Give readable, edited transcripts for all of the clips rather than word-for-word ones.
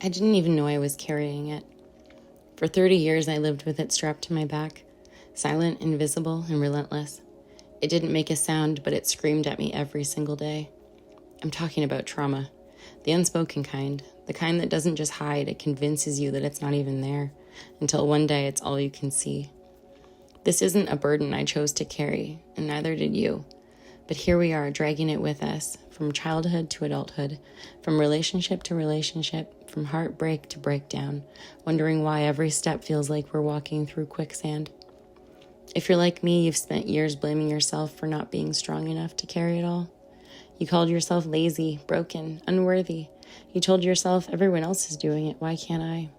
I didn't even know I was carrying it. For 30 years, I lived with it strapped to my back, silent, invisible, and relentless. It didn't make a sound, but it screamed at me every single day. I'm talking about trauma, the unspoken kind, the kind that doesn't just hide, it convinces you that it's not even there, until one day it's all you can see. This isn't a burden I chose to carry, and neither did you. But here we are, dragging it with us, from childhood to adulthood, from relationship to relationship, from heartbreak to breakdown, wondering why every step feels like we're walking through quicksand. If you're like me, you've spent years blaming yourself for not being strong enough to carry it all. You called yourself lazy, broken, unworthy. You told yourself, everyone else is doing it, why can't I?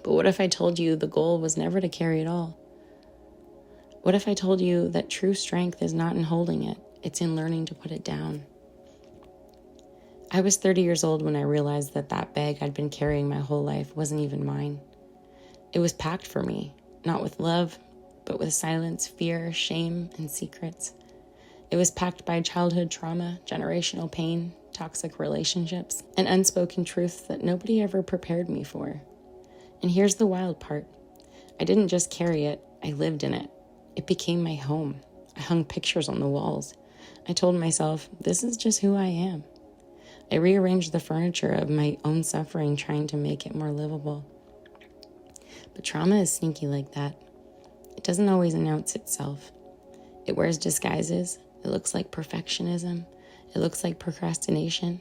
But what if I told you the goal was never to carry it all? What if I told you that true strength is not in holding it, it's in learning to put it down? I was 30 years old when I realized that bag I'd been carrying my whole life wasn't even mine. It was packed for me, not with love, but with silence, fear, shame, and secrets. It was packed by childhood trauma, generational pain, toxic relationships, and unspoken truths that nobody ever prepared me for. And here's the wild part. I didn't just carry it, I lived in it. It became my home. I hung pictures on the walls. I told myself, this is just who I am. I rearranged the furniture of my own suffering, trying to make it more livable. But trauma is sneaky like that. It doesn't always announce itself. It wears disguises. It looks like perfectionism. It looks like procrastination.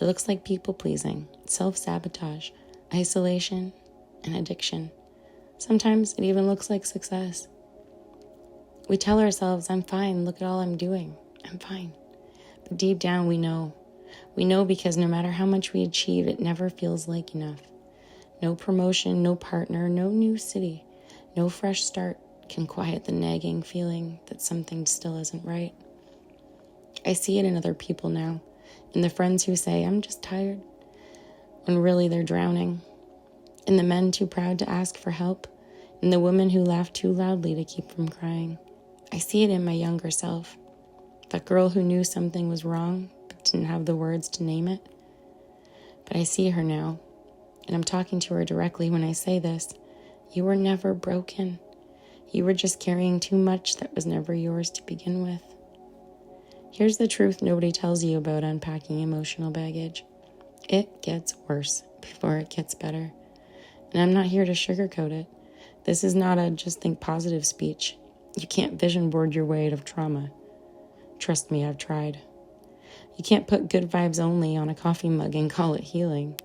It looks like people-pleasing, self-sabotage, isolation, and addiction. Sometimes it even looks like success. We tell ourselves, I'm fine, look at all I'm doing. I'm fine. But deep down we know. We know because no matter how much we achieve, it never feels like enough. No promotion, no partner, no new city, no fresh start can quiet the nagging feeling that something still isn't right. I see it in other people now, in the friends who say, I'm just tired, when really they're drowning, in the men too proud to ask for help, in the women who laugh too loudly to keep from crying. I see it in my younger self, that girl who knew something was wrong but didn't have the words to name it. But I see her now, and I'm talking to her directly when I say this. You were never broken. You were just carrying too much that was never yours to begin with. Here's the truth nobody tells you about unpacking emotional baggage. It gets worse before it gets better. And I'm not here to sugarcoat it. This is not a just think positive speech. You can't vision board your way out of trauma. Trust me, I've tried. You can't put good vibes only on a coffee mug and call it healing.